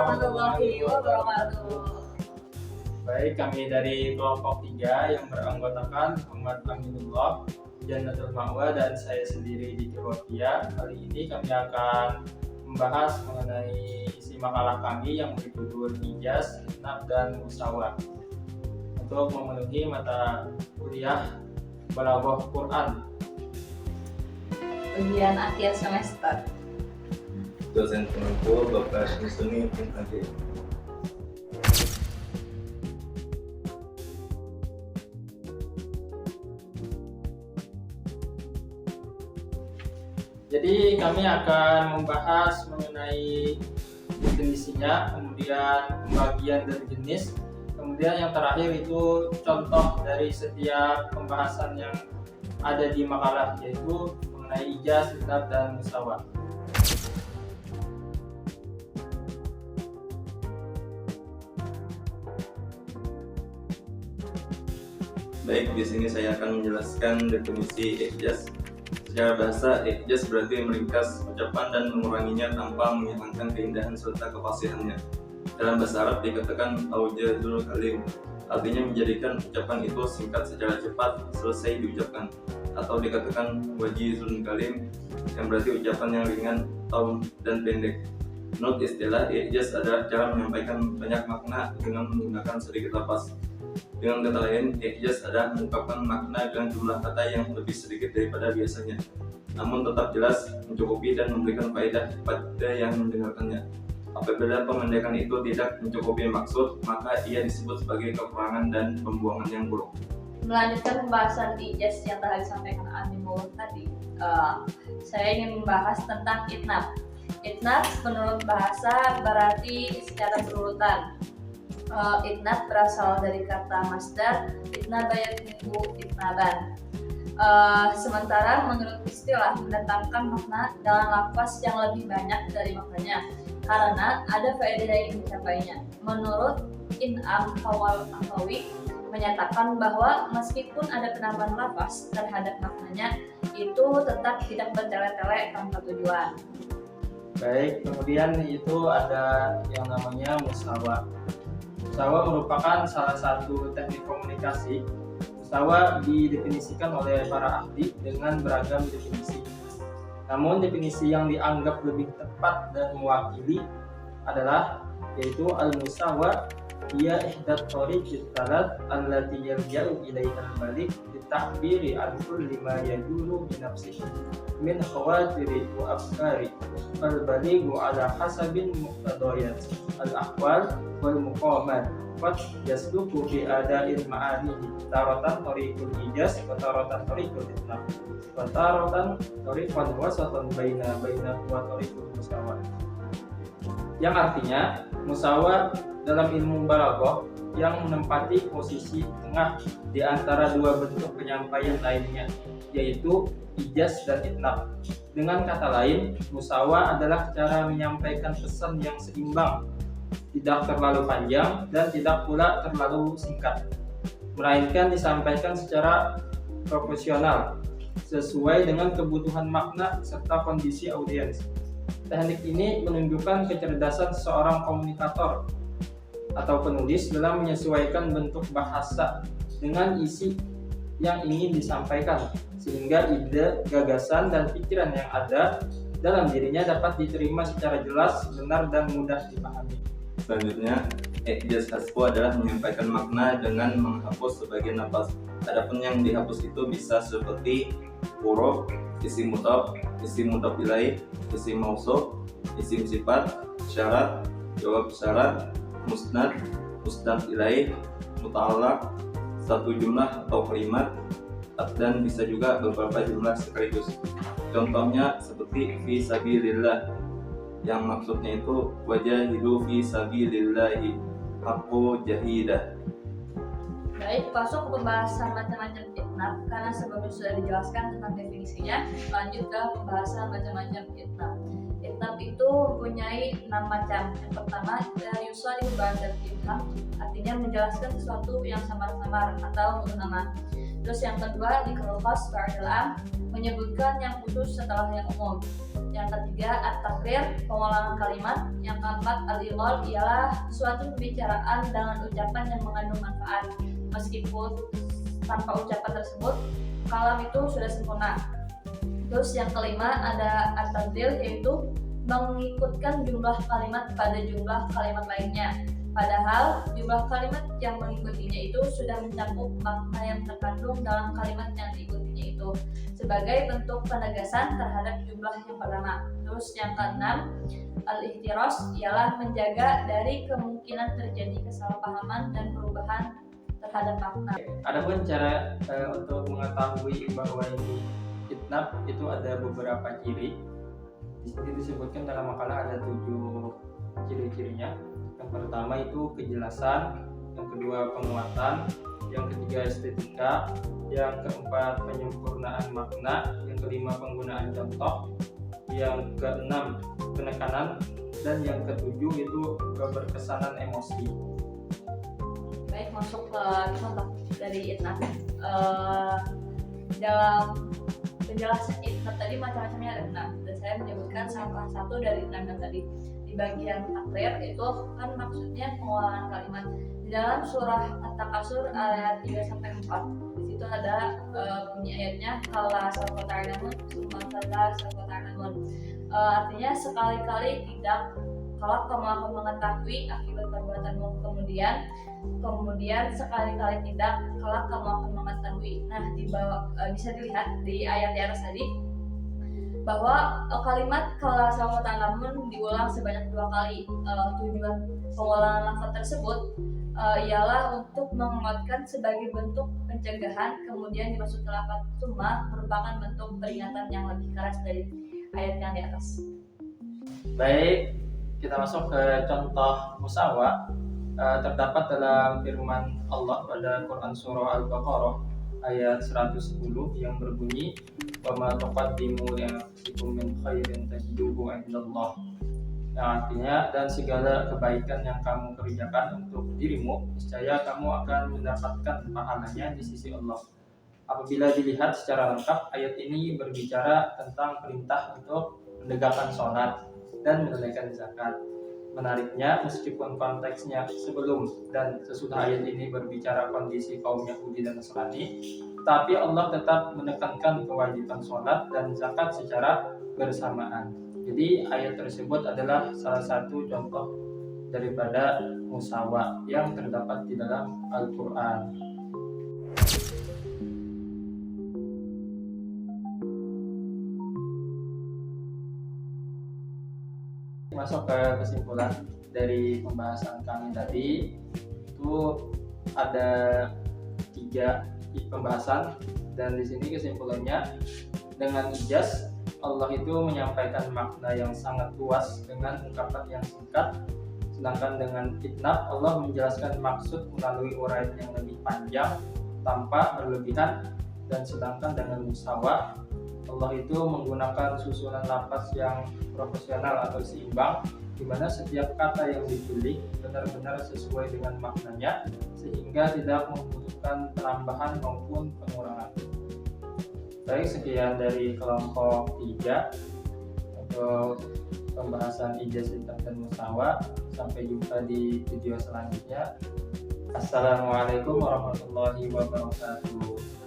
warahmatullahi wabarakatuh. Baik, kami dari kelompok 3 yang beranggotakan Muhammad Aminullah, Jannatul Ma'wa, dan saya sendiri di Wafia. Kali ini kami akan membahas mengenai isi makalah kami yang berjudul Ijaz, Itnab, dan Musawah untuk memenuhi mata kuliah Balaghah Quran Ujian akhir semester. Dosen penutur Bapak Syamsuni Ade. Jadi kami akan membahas mengenai definisinya, kemudian pembagian dari jenis, kemudian yang terakhir itu contoh dari setiap pembahasan yang ada di makalah, yaitu mengenai ijaz, itnab, dan musawah. Baik, di sini saya akan menjelaskan definisi ijaz. Secara bahasa, ijaz berarti meringkas ucapan dan menguranginya tanpa menghilangkan keindahan serta kefasihannya. Dalam bahasa Arab dikatakan aujazul kalim, artinya menjadikan ucapan itu singkat secara cepat selesai diucapkan, atau dikatakan wajizul kalim, yang berarti ucapan yang ringan, taun, dan pendek. Menurut istilah, ijaz adalah cara menyampaikan banyak makna dengan menggunakan sedikit lafaz. Dengan kata lain, ijaz adalah mengungkapkan makna dengan jumlah kata yang lebih sedikit daripada biasanya, namun tetap jelas, mencukupi, dan memberikan faedah pada yang mendengarkannya. Apabila pemendekan itu tidak mencukupi maksud, maka ia disebut sebagai kekurangan dan pembuangan yang buruk. Melanjutkan pembahasan ijaz yang telah disampaikan Aminullah tadi, saya ingin membahas tentang itnab. Itnab menurut bahasa berarti secara berurutan. Itnab berasal dari kata masdar itnaba yatnibu itnaban. Sementara menurut istilah mendatangkan makna dalam lafaz yang lebih banyak dari maknanya karena ada faedah yang ingin dicapainya. Menurut In'am Afawi menyatakan bahwa meskipun ada penambahan lafaz terhadap maknanya, itu tetap tidak bertele-tele tanpa tujuan. Baik, kemudian itu ada yang namanya musawah. Musawah merupakan salah satu teknik komunikasi. Musawah didefinisikan oleh para ahli dengan beragam definisi. Namun definisi yang dianggap lebih tepat dan mewakili adalah yaitu al-musawah hiya ihdat thariqit thalath allati yarja'u ilaiha al-balik bita'biri an kulli ma yaduru bi nafsihi min khawatiri wa afkari al-balighu ala hasabin muqtadayat al-ahwal wal muqamat qad yasluku bi ada'il ma'anihi taratan tariqul ijaz wa taratan tariqul itnab wa taratan tariqan wasatan baina wa tariqul musawah, yang artinya musawah dalam ilmu balaghah yang menempati posisi tengah di antara dua bentuk penyampaian lainnya, yaitu ijaz dan itnab. Dengan kata lain, musawah adalah cara menyampaikan pesan yang seimbang, tidak terlalu panjang dan tidak pula terlalu singkat, melainkan disampaikan secara proporsional sesuai dengan kebutuhan makna serta kondisi audiens. Teknik ini menunjukkan kecerdasan seorang komunikator atau penulis dalam menyesuaikan bentuk bahasa dengan isi yang ingin disampaikan, sehingga ide, gagasan, dan pikiran yang ada dalam dirinya dapat diterima secara jelas, benar, dan mudah dipahami. Selanjutnya, ijaz hasfu adalah menyampaikan makna dengan menghapus sebagian lafaz. Adapun yang dihapus itu bisa seperti huruf, isim mudhaf, isim mudhaf ilaih, isim mausuf, isim sifat, syarat, jawab syarat, musnad, musnad ilaih, muta'allaq, satu jumlah atau kalimat, dan bisa juga beberapa jumlah sekaligus. Contohnya seperti fi sabilillah, yang maksudnya itu wajahidu fi sabilillahi haqqu jahidah. Baik, masuk ke pembahasan macam-macam itnab. Karena sebelumnya sudah dijelaskan tentang definisinya, lanjut ke pembahasan macam-macam itnab. Itnab itu mempunyai 6 macam. Yang pertama, yusarihu ba'dal ibham, artinya menjelaskan sesuatu yang samar-samar atau mubhama. Terus yang kedua, dzikrul-khas ba'dal 'am, menyebutkan yang khusus setelah yang umum. Yang ketiga, at-takrir, pengulangan kalimat. Yang keempat, al-ilal, ialah suatu pembicaraan dengan ucapan yang mengandung manfaat. Meskipun tanpa ucapan tersebut, kalam itu sudah sempurna. Terus yang kelima ada at-tabdil, yaitu mengikutkan jumlah kalimat pada jumlah kalimat lainnya. Padahal jumlah kalimat yang mengikutinya itu sudah mencakup makna yang terkandung dalam kalimat yang diikutinya itu, sebagai bentuk penegasan terhadap jumlah yang pertama. Terus yang keenam, al-ihtiras, ialah menjaga dari kemungkinan terjadi kesalahpahaman dan perubahan terhadap makna. Adapun cara untuk mengetahui bahwa ini itnab itu ada beberapa ciri. Di sini disebutkan dalam makalah ada 7 ciri-cirinya. Yang pertama itu kejelasan, yang kedua penguatan, yang ketiga estetika, yang keempat penyempurnaan makna, yang kelima penggunaan contoh, yang keenam penekanan, dan yang ketujuh itu keberkesanan emosi. Baik, masuk ke contoh dari itnab. Dalam penjelasan itnab tadi macam-macamnya ada 6, dan saya menyebutkan salah satu dari 6 yang tadi. Di bagian takrir itu kan maksudnya pengulangan kalimat. Di dalam surah At-Takasur ayat 3-4, di situ ada bunyi ayatnya kala sawfa ta'lamun tsumma kala sawfa ta'lamun. Artinya sekali-kali tidak, kalau kamu akan mengetahui akibat perbuatanmu, kemudian sekali-kali tidak, kalau kamu akan mengetahui. Nah, di bawah bisa dilihat di ayat di atas tadi bahwa kalimat kala sawfa ta'lamun diulang sebanyak 2 kali. Tujuan pengulangan lafaz tersebut ialah untuk menguatkan sebagai bentuk pencegahan, kemudian dimasuk ke lafaz tsumma merupakan bentuk peringatan yang lebih keras dari ayat yang di atas. Baik, kita masuk ke contoh musawa. Terdapat dalam firman Allah pada Quran surah Al-Baqarah ayat 110 yang berbunyi wa ma taqaddimu li anfusikum min khairin tajiduhu 'indallah. Yang artinya, dan segala kebaikan yang kamu kerjakan untuk dirimu, niscaya kamu akan mendapatkan pahalanya di sisi Allah. Apabila dilihat secara lengkap, ayat ini berbicara tentang perintah untuk menegakkan sholat dan menunaikan zakat. Menariknya, meskipun konteksnya sebelum dan sesudah ayat ini berbicara kondisi kaum Yahudi dan Nasrani, tetapi Allah tetap menekankan kewajiban sholat dan zakat secara bersamaan. Jadi ayat tersebut adalah salah satu contoh daripada musawa yang terdapat di dalam Al-Quran. Masuk ke kesimpulan dari pembahasan kami tadi, itu ada 3 pembahasan, dan di sini kesimpulannya, dengan ijaz Allah itu menyampaikan makna yang sangat luas dengan ungkapan yang singkat, sedangkan dengan itnab Allah menjelaskan maksud melalui uraian yang lebih panjang tanpa berlebihan, dan sedangkan dengan musawa Allah itu menggunakan susunan lafaz yang profesional atau seimbang, di mana setiap kata yang dipilih benar-benar sesuai dengan maknanya sehingga tidak membutuhkan penambahan maupun pengurangan. Baik, sekian dari kelompok 3 untuk pembahasan ijaz, itnab, dan musawa. Sampai jumpa di video selanjutnya. Assalamualaikum warahmatullahi wabarakatuh.